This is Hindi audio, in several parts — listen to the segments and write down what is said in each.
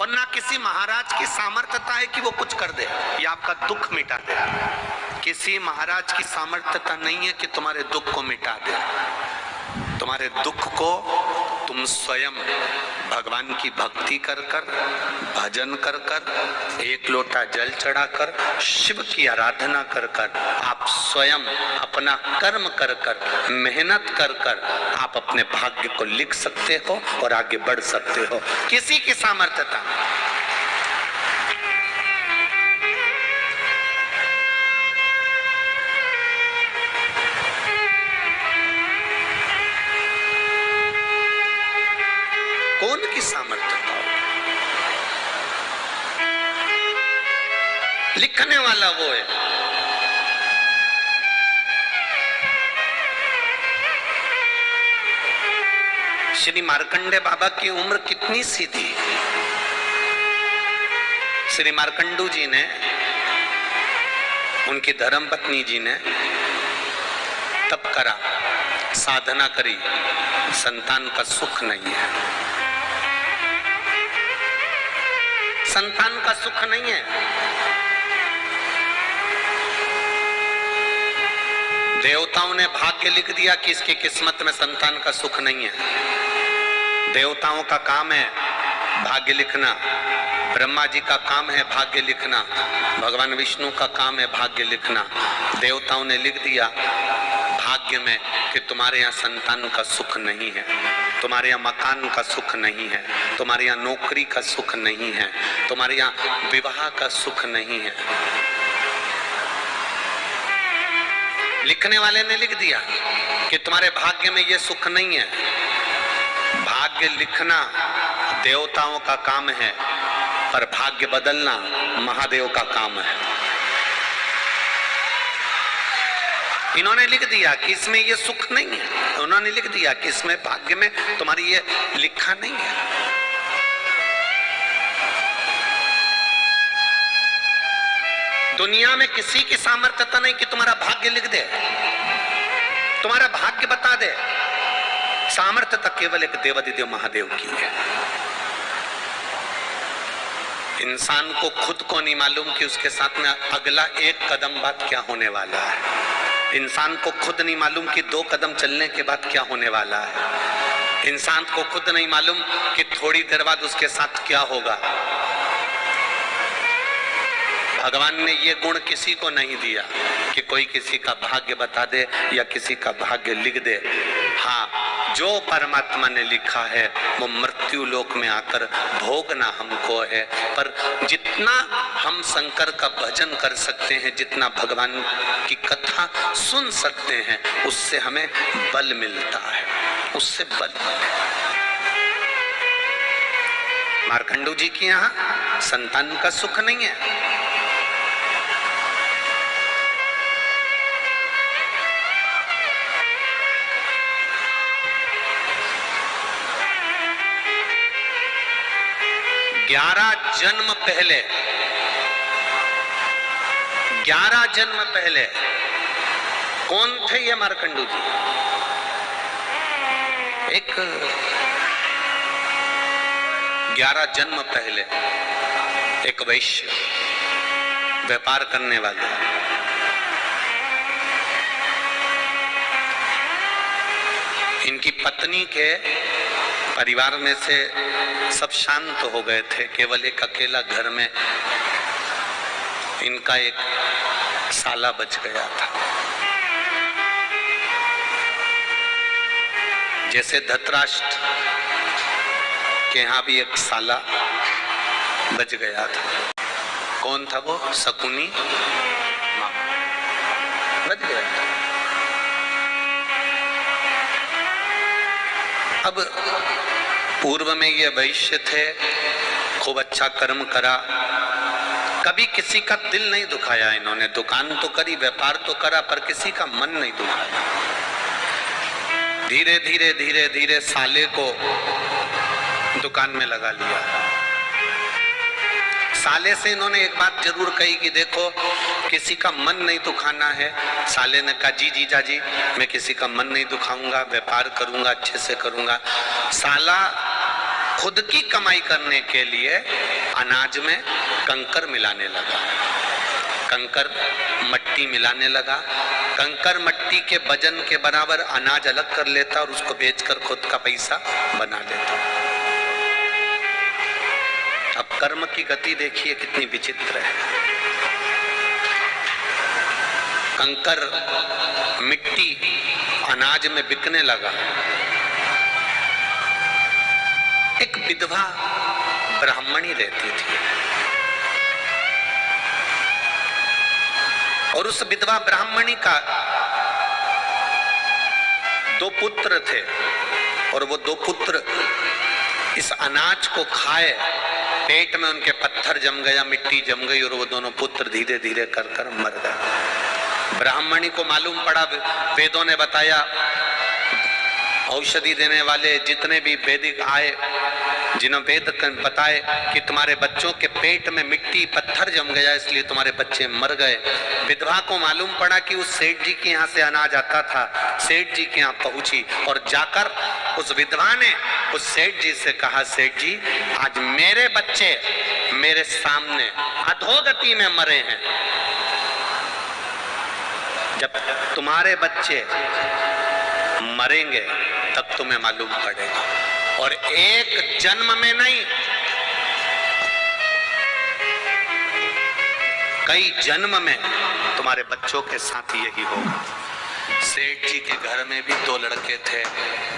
और ना किसी महाराज की सामर्थ्यता है कि वो कुछ कर दे या आपका दुख मिटा दे। किसी महाराज की सामर्थ्यता नहीं है कि तुम्हारे दुख को मिटा दे। तुम्हारे दुख को तुम स्वयं भगवान की भक्ति कर कर, भजन कर कर, एक लोटा जल चढ़ाकर, शिव की आराधना कर कर, आप स्वयं अपना कर्म कर कर, मेहनत कर कर आप अपने भाग्य को लिख सकते हो और आगे बढ़ सकते हो। किसी की सामर्थ्यता कौन की सामर्थ्यता हो? लिखने वाला वो है। श्री मार्कंडे बाबा की उम्र कितनी सी थी? श्री मार्कंडू जी ने, उनकी धर्मपत्नी जी ने तप करा, साधना करी, संतान का सुख नहीं है। संतान का सुख नहीं है। देवताओं ने भाग्य लिख दिया कि इसकी किस्मत में संतान का सुख नहीं है। देवताओं का काम है भाग्य लिखना, ब्रह्मा जी का काम है भाग्य लिखना, भगवान विष्णु का काम है भाग्य लिखना। देवताओं ने लिख दिया भाग्य में कि तुम्हारे यहाँ संतान का सुख नहीं है, तुम्हारे यहाँ मकान का सुख नहीं है, तुम्हारे यहाँ नौकरी का सुख नहीं है, तुम्हारे यहाँ विवाह का सुख नहीं है। लिखने वाले ने लिख दिया कि तुम्हारे भाग्य में ये सुख नहीं है। भाग्य लिखना देवताओं का काम है, पर भाग्य बदलना महादेव का काम है। इन्होंने लिख दिया कि इसमें ये सुख नहीं है, उन्होंने लिख दिया कि इसमें भाग्य में तुम्हारी ये लिखा नहीं है। दुनिया में किसी की सामर्थ्यता नहीं कि तुम्हारा भाग्य लिख दे, तुम्हारा भाग्य बता दे। सामर्थ्यता केवल एक देवाधिदेव महादेव की है। इंसान को खुद को नहीं मालूम कि उसके साथ में अगला एक कदम बाद क्या होने वाला है। इंसान को खुद नहीं मालूम कि 2 कदम चलने के बाद क्या होने वाला है। इंसान को खुद नहीं मालूम कि थोड़ी देर बाद उसके साथ क्या होगा। भगवान ने ये गुण किसी को नहीं दिया कि कोई किसी का भाग्य बता दे या किसी का भाग्य लिख दे। हाँ, जो परमात्मा ने लिखा है वो मृत्यु लोक में आकर भोगना हमको है। पर जितना हम शंकर का भजन कर सकते हैं, जितना भगवान की कथा सुन सकते हैं, उससे हमें बल मिलता है, उससे बल। मार्कंडू जी के यहाँ संतान का सुख नहीं है। ग्यारह जन्म पहले कौन थे ये मार्कंडू जी? एक 11 जन्म पहले एक वैश्य, व्यापार करने वाले, इनकी पत्नी के परिवार में से सब शांत हो गए थे। केवल एक अकेला घर में इनका एक साला बच गया था। जैसे धृतराष्ट्र के यहाँ भी एक साला बच गया था। कौन था वो? शकुनी बच गया था। अब पूर्व में ये वैश्य थे, खूब अच्छा कर्म करा, कभी किसी का दिल नहीं दुखाया इन्होंने। दुकान तो करी, व्यापार तो करा, पर किसी का मन नहीं दुखाया। धीरे धीरे धीरे धीरे साले को दुकान में लगा लिया। साले से इन्होंने एक बात जरूर कही कि देखो किसी का मन नहीं दुखाना है। साले ने कहा जी जीजा जी, मैं किसी का मन नहीं दुखाऊंगा, व्यापार करूंगा, अच्छे से करूंगा। साला खुद की कमाई करने के लिए अनाज में कंकर मिलाने लगा, कंकर मट्टी मिलाने लगा। कंकर मट्टी के वजन के बराबर अनाज अलग कर लेता और उसको बेचकर खुद का पैसा बना लेता। अब कर्म की गति देखिए कितनी विचित्र है। कंकर मिट्टी अनाज में बिकने लगा। एक विधवा ब्राह्मणी रहती थी और उस विधवा ब्राह्मणी का 2 पुत्र थे और वो 2 पुत्र इस अनाज को खाए, पेट में उनके पत्थर जम गया, मिट्टी जम गई और वो दोनों पुत्र धीरे धीरे कर मर गए। ब्राह्मणी को मालूम पड़ा, वेदों ने बताया, औषधि देने वाले जितने भी वैदिक आए, जिन्होंने वेद बताए कि तुम्हारे बच्चों के पेट में मिट्टी पत्थर जम गया इसलिए तुम्हारे बच्चे मर गए। विधवा को मालूम पड़ा कि उस सेठ जी के यहाँ से अनाज आता था। सेठ जी के यहाँ पहुंची और जाकर उस विधवा ने उस सेठ जी से कहा, सेठ जी आज मेरे बच्चे मेरे सामने अधोगति में मरे हैं, जब तुम्हारे बच्चे मरेंगे तब तुम्हें मालूम पड़ेगा। और एक जन्म में नहीं, कई जन्म में तुम्हारे बच्चों के साथ यही होगा। सेठ जी के घर में भी 2 लड़के थे,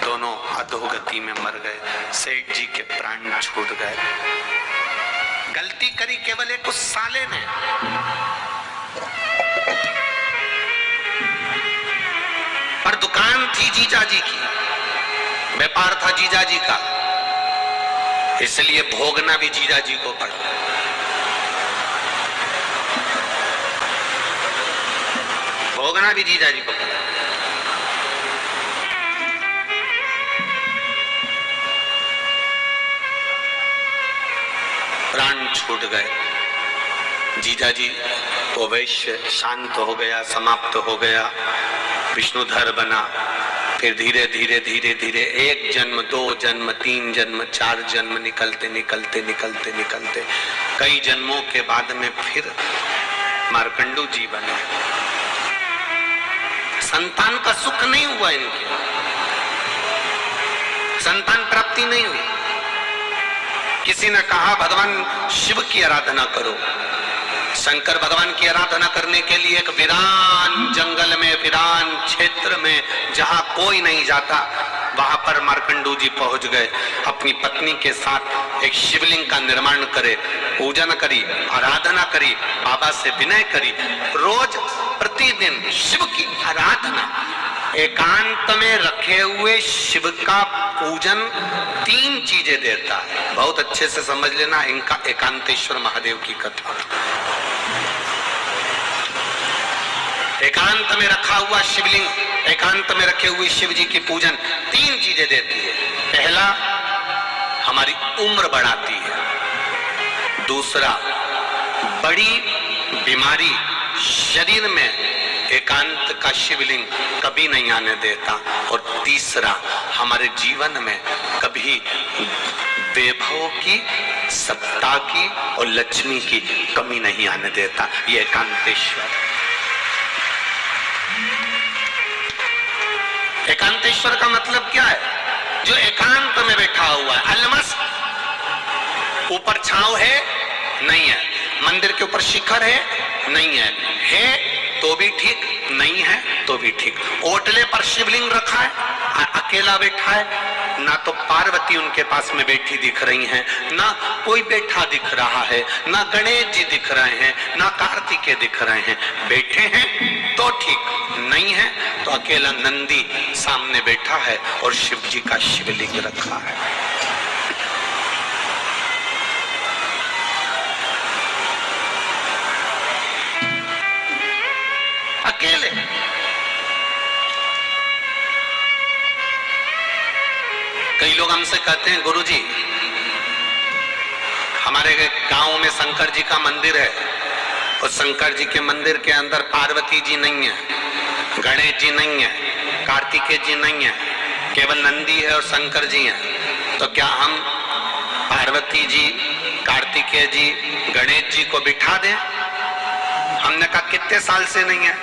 दोनों अधोगति में मर गए। सेठ जी के प्राण छूट गए। गलती करी केवल एक उस साले ने। पर दुकान थी जीजा जी की, व्यापार था जीजा जी का, इसलिए भोगना भी जीजा जी को पड़ा। भोगना भी जीजा जी को पड़ा। प्राण छूट गए। जीजा जी वो वैश्य शांत हो गया, समाप्त हो गया, विष्णुधर बना। फिर धीरे धीरे धीरे धीरे 1 जन्म, 2 जन्म, 3 जन्म, 4 जन्म निकलते निकलते निकलते निकलते कई जन्मों के बाद में फिर मार्कंडू जी बने। संतान का सुख नहीं हुआ, इनके संतान प्राप्ति नहीं हुई। किसी ने कहा भगवान शिव की आराधना करो। शंकर भगवान की आराधना करने के लिए एक वीरान जंगल में, वीरान क्षेत्र में जहां कोई नहीं जाता, वहां पर मार्कंडू जी पहुंच गए। अपनी पत्नी के साथ एक शिवलिंग का निर्माण करे, पूजन करी, आराधना करी, बाबा से विनय करी। रोज प्रतिदिन शिव की आराधना, एकांत में रखे हुए शिव का पूजन 3 चीजें देता है। बहुत अच्छे से समझ लेना इनका एकांतेश्वर महादेव की कथा। एकांत में रखा हुआ शिवलिंग, एकांत में रखे हुए शिव जी की पूजन 3 चीजें देती है। पहला, हमारी उम्र बढ़ाती है। दूसरा, बड़ी बीमारी शरीर में एकांत का शिवलिंग कभी नहीं आने देता। और तीसरा, हमारे जीवन में कभी वैभव की, सत्ता की और लक्ष्मी की कमी नहीं आने देता। ये एकांतेश्वर। एकांतेश्वर का मतलब क्या है? जो एकांत में बैठा हुआ है, अलमस्त। ऊपर छांव है? नहीं है। मंदिर के ऊपर शिखर है? नहीं है तो भी ठीक, नहीं है तो भी ठीक। ओटले पर शिवलिंग रखा है, अकेला बैठा है, ना तो पार्वती उनके पास में बैठी दिख रही हैं, ना कोई बैठा दिख रहा है, ना गणेश जी दिख रहे हैं, ना कार्तिकेय दिख रहे हैं। बैठे हैं तो ठीक, नहीं है तो अकेला नंदी सामने बैठा है और शिव जी का शिवलिंग रखा है। अकेले। कई लोग हमसे कहते हैं, गुरुजी हमारे गांव में शंकर जी का मंदिर है और शंकर जी के मंदिर के अंदर पार्वती जी नहीं है, गणेश जी नहीं है, कार्तिकेय जी नहीं है, केवल नंदी है और शंकर जी हैं। तो क्या हम पार्वती जी, कार्तिकेय जी, गणेश जी को बिठा दें। हमने कहा कितने साल से नहीं है?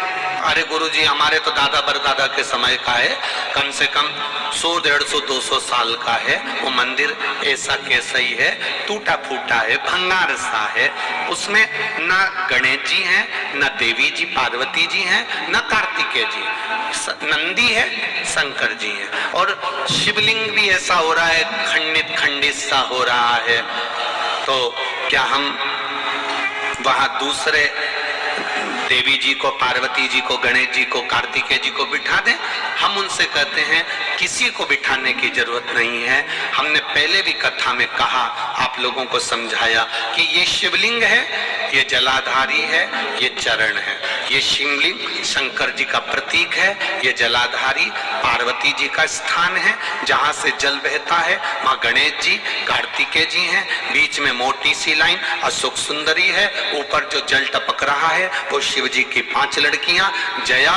अरे गुरुजी हमारे तो दादा परदादा के समय का है, कम से कम 100, 150, 200 साल का है। वो मंदिर ऐसा कैसा ही है, टूटा फूटा है, भंगार सा है। उसमें न गणेश जी हैं, न देवी जी पार्वती जी हैं, न कार्तिकेय जी, नंदी है, शंकर जी हैं। और शिवलिंग भी ऐसा हो रहा है, खंडित खंडित सा हो रहा है। तो क्या हम वहां दूसरे देवी जी को, पार्वती जी को, गणेश जी को, कार्तिकेय जी को बिठा दें? हम उनसे कहते हैं किसी को बिठाने की जरूरत नहीं है। हमने पहले भी कथा में कहा, आप लोगों को समझाया कि ये शिवलिंग है, ये जलाधारी है, ये चरण है। ये शिवलिंग शंकर जी का प्रतीक है, ये जलाधारी पार्वती जी का स्थान है जहां से जल बहता है। मां गणेश जी, कार्तिकेय जी हैं, बीच में मोटी सी लाइन अशोक सुंदरी है, ऊपर जो जल टपक रहा है वो शिव जी की 5 लड़कियां जया,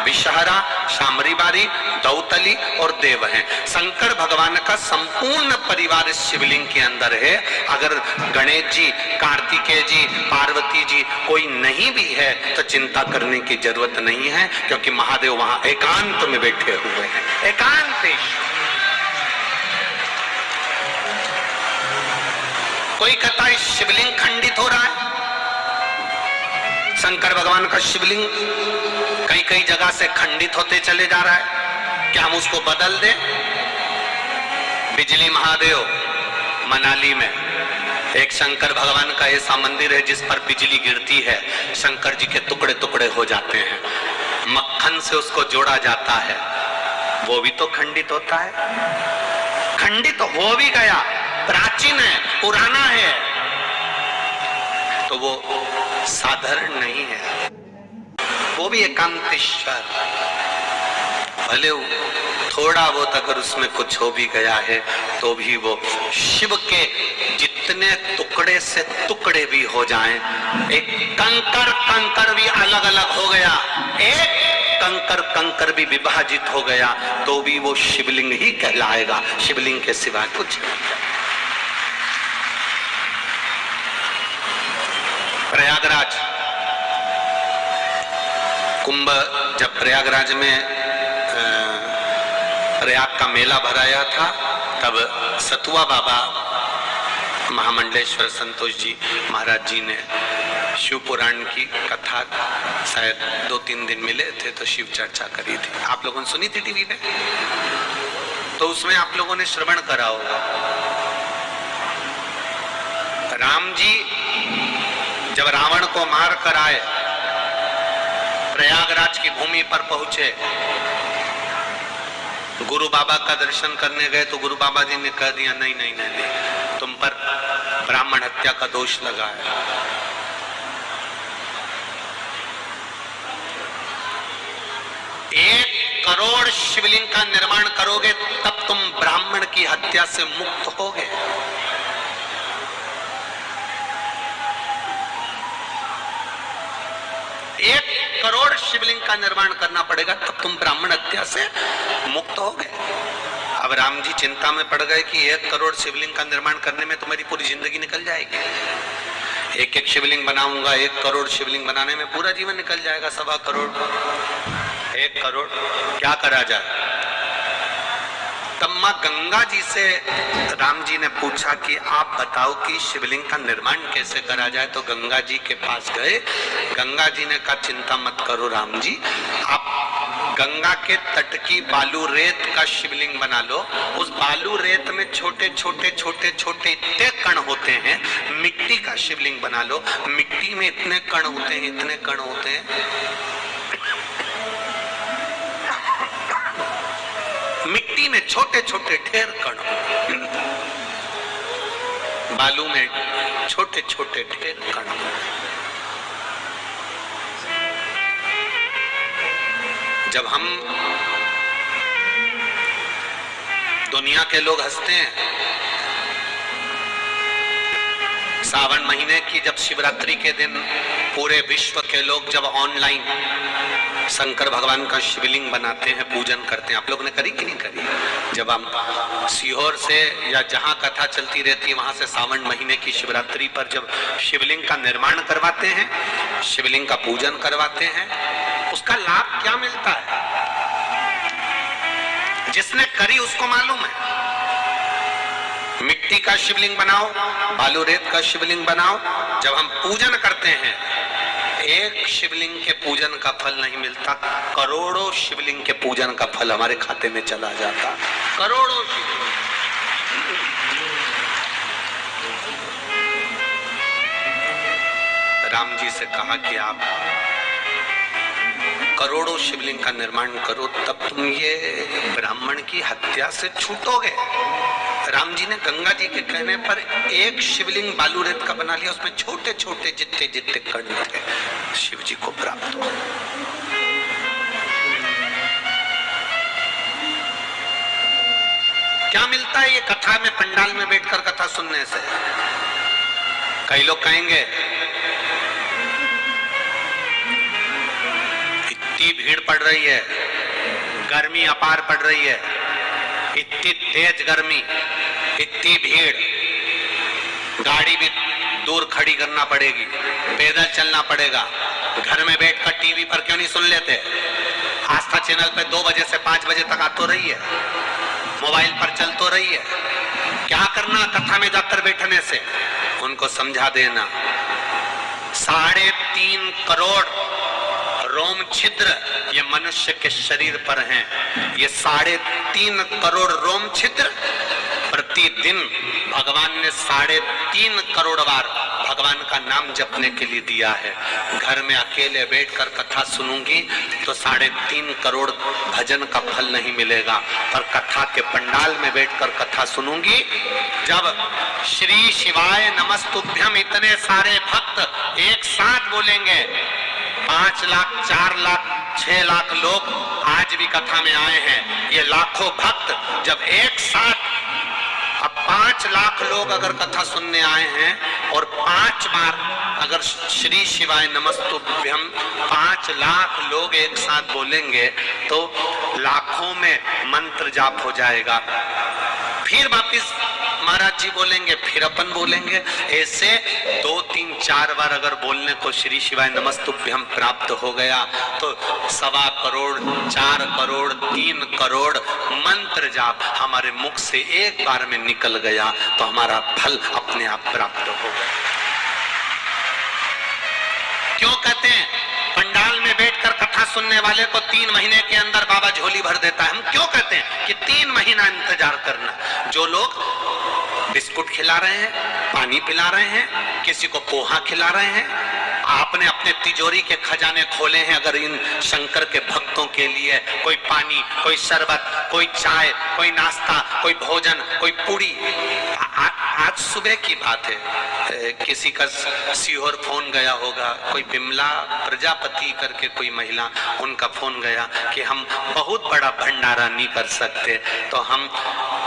विषहरा, शामरी बारी, दौतली और देव हैं। शंकर भगवान का संपूर्ण परिवार इस शिवलिंग के अंदर है। अगर गणेश जी, कार्तिकेय जी, पार्वती जी कोई नहीं भी है तो चिंता करने की जरूरत नहीं है, क्योंकि महादेव वहां एकांत में बैठे हुए हैं, एकांतेश। कोई कहता है शिवलिंग खंडित हो रहा है। शंकर भगवान का शिवलिंग कई कई जगह से खंडित होते चले जा रहा है, क्या हम उसको बदल दें? बिजली महादेव मनाली में एक शंकर भगवान का ऐसा मंदिर है जिस पर बिजली गिरती है, शंकर जी के टुकड़े टुकड़े हो जाते हैं, मक्खन से उसको जोड़ा जाता है, वो भी तो खंडित होता है। खंडित हो भी गया, प्राचीन है, पुराना है, तो वो साधारण नहीं है, वो भी एकांतेश्वर। भले थोड़ा बहुत अगर उसमें कुछ हो भी गया है तो भी वो शिव के जितने टुकड़े से टुकड़े भी हो जाएं, एक कंकर कंकर भी अलग अलग हो गया, एक कंकर कंकर भी विभाजित हो गया तो भी वो शिवलिंग ही कहलाएगा, शिवलिंग के सिवा कुछ नहीं। प्रयागराज कुंभ, जब प्रयागराज में प्रयाग का मेला भराया था तब सतुआ बाबा महामंडलेश्वर संतोष जी महाराज जी ने शिव पुराण की कथा शायद 2-3 दिन मिले थे तो शिव चर्चा करी थी। आप लोगों ने सुनी थी टीवी पे? तो उसमें आप लोगों ने श्रवण करा होगा। राम जी जब रावण को मार कर आए, प्रयागराज की भूमि पर पहुंचे, गुरु बाबा का दर्शन करने गए तो गुरु बाबा जी ने कह दिया नहीं नहीं नहीं, नहीं तुम पर ब्राह्मण हत्या का दोष लगा है। एक करोड़ शिवलिंग का निर्माण करोगे तब तुम ब्राह्मण की हत्या से मुक्त होगे। 1 करोड़ शिवलिंग का निर्माण करना पड़ेगा तब तुम ब्राह्मण हत्या से मुक्त हो गए। अब राम जी चिंता में पड़ गए कि 1 करोड़ शिवलिंग का निर्माण करने में तुम्हारी पूरी जिंदगी निकल जाएगी। एक एक शिवलिंग बनाऊंगा, 1 करोड़ शिवलिंग बनाने में पूरा जीवन निकल जाएगा। 1.25 करोड़, 1 करोड़ क्या करा जाए? तब मां गंगा जी से राम जी ने पूछा कि आप बताओ कि शिवलिंग का निर्माण कैसे करा जाए। तो गंगा जी के पास गए। गंगा जी ने कहा चिंता मत करो राम जी, आप गंगा के तट की बालू रेत का शिवलिंग बना लो। उस बालू रेत में छोटे छोटे छोटे छोटे इतने कण होते हैं, मिट्टी का शिवलिंग बना लो। मिट्टी में इतने कण होते हैं, इतने कण होते हैं, मिट्टी में छोटे छोटे ढेर कण, बालू में छोटे छोटे ढेर कण। जब हम दुनिया के लोग हंसते हैं, सावन महीने की जब शिवरात्रि के दिन पूरे विश्व के लोग जब ऑनलाइन शंकर भगवान का शिवलिंग बनाते हैं, पूजन करते हैं, आप लोग ने करी कि नहीं करी? जब हम सीहोर से या जहां कथा चलती रहती है वहां से सावन महीने की शिवरात्रि पर जब शिवलिंग का निर्माण करवाते हैं, शिवलिंग का पूजन करवाते हैं, उसका लाभ क्या मिलता है जिसने करी उसको मालूम है। मिट्टी का शिवलिंग बनाओ, बालू रेत का शिवलिंग बनाओ, जब हम पूजन करते हैं एक शिवलिंग के पूजन का फल नहीं मिलता, करोड़ों शिवलिंग के पूजन का फल हमारे खाते में चला जाता। करोड़ों राम जी से कहा कि आप करोड़ों शिवलिंग का निर्माण करो, तब तुम ये ब्राह्मण की हत्या से छूटोगे। राम जी ने गंगा जी के कहने पर एक शिवलिंग बालू रेत का बना लिया, उसमें छोटे छोटे जितने जितने कण थे शिव जी को प्राप्त हो। क्या मिलता है ये कथा में, पंडाल में बैठकर कथा सुनने से? कई लोग कहेंगे इतनी भीड़ पड़ रही है, गर्मी अपार पड़ रही है, इतनी तेज गर्मी, इतनी भीड़, गाड़ी भी दूर खड़ी करना पड़ेगी, पैदल चलना पड़ेगा, घर में बैठकर टीवी पर क्यों नहीं सुन लेते? आस्था चैनल पे 2 बजे से 5 बजे तक आ तो रही है, मोबाइल पर चल तो रही है, क्या करना कथा में जाकर बैठने से? उनको समझा देना 3.5 करोड़ रोम छिद्र ये मनुष्य के शरीर पर हैं। ये 3.5 करोड़ रोम छिद्र प्रतिदिन भगवान ने 3.5 करोड़ बार भगवान का नाम जपने के लिए दिया है। घर में अकेले बैठकर कथा सुनूंगी तो 3.5 करोड़ भजन का फल नहीं मिलेगा, पर कथा के पंडाल में बैठकर कथा सुनूंगी, जब श्री शिवाय नमस्तुभ्यम इतने सारे भक्त एक साथ बोलेंगे, 5 लाख 4 लाख 6 लाख लोग आज भी कथा में आए हैं, ये लाखों भक्त जब एक साथ, अब 5 लाख लोग अगर कथा सुनने आए हैं और 5 बार अगर श्री शिवाय नमस्तुभ्यम 5 लाख लोग एक साथ बोलेंगे तो लाखों में मंत्र जाप हो जाएगा। फिर वापिस महाराज जी बोलेंगे, फिर अपन बोलेंगे, ऐसे 2 3 4 बार अगर बोलने को श्री शिवाय नमस्तुभ्यम प्राप्त हो गया तो 1.25 करोड़ 4 करोड़ 3 करोड़ मंत्र जाप हमारे मुख से एक बार में निकल गया तो हमारा फल अपने आप प्राप्त हो गया। क्यों कहते हैं पंडाल में बैठकर कथा सुनने वाले को 3 महीने के अंदर बाबा झोली भर देता है? हम क्यों कहते हैं कि 3 महीना इंतजार करना? जो लोग बिस्कुट खिला रहे हैं, पानी पिला रहे हैं, किसी को पोहा खिला रहे हैं, आपने अपने तिजोरी के खजाने खोले हैं अगर इन शंकर के भक्तों के लिए, कोई पानी, कोई शरबत, कोई चाय, कोई नाश्ता, कोई भोजन, कोई पूरी। आज सुबह की बात है, किसी का सीहोर फोन गया होगा, कोई बिमला प्रजापति करके कोई महिला, उनका फोन गया कि हम बहुत बड़ा भंडारा नहीं कर सकते, तो हम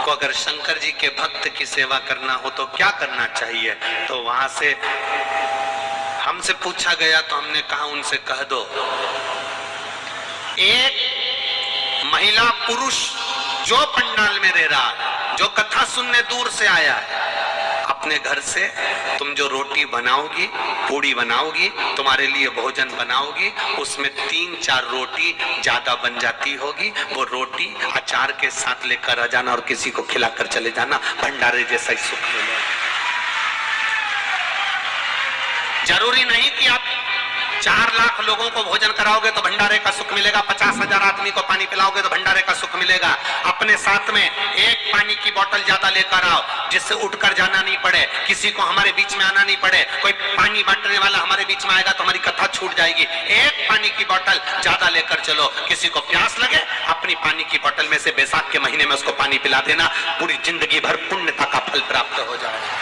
को अगर शंकर जी के भक्त की सेवा करना हो तो क्या करना चाहिए? तो वहां से हमसे पूछा गया तो हमने कहा उनसे कह दो, एक महिला पुरुष जो पंडाल में रह रहा है, जो कथा सुनने दूर से आया है, अपने घर से तुम जो रोटी बनाओगी, पूड़ी बनाओगी, तुम्हारे लिए भोजन बनाओगी, उसमें 3-4 रोटी ज्यादा बन जाती होगी, वो रोटी अचार के साथ लेकर आ जाना और किसी को खिलाकर चले जाना, भंडारे जैसा ही सुख मिलेगा। जरूरी नहीं कि आप 4 लाख लोगों को भोजन कराओगे तो भंडारे का सुख मिलेगा, 50,000 आदमी को पानी पिलाओगे तो भंडारे का सुख मिलेगा। अपने साथ में एक पानी की बोतल ज्यादा लेकर आओ जिससे उठकर जाना नहीं पड़े, किसी को हमारे बीच में आना नहीं पड़े, कोई पानी बांटने वाला हमारे बीच में आएगा तो हमारी कथा छूट जाएगी। एक पानी की बोतल ज्यादा लेकर चलो, किसी को प्यास लगे अपनी पानी की बोतल में से बैसाख के महीने में उसको पानी पिला देना, पूरी जिंदगी भर पुण्यता का फल प्राप्त हो जाएगा।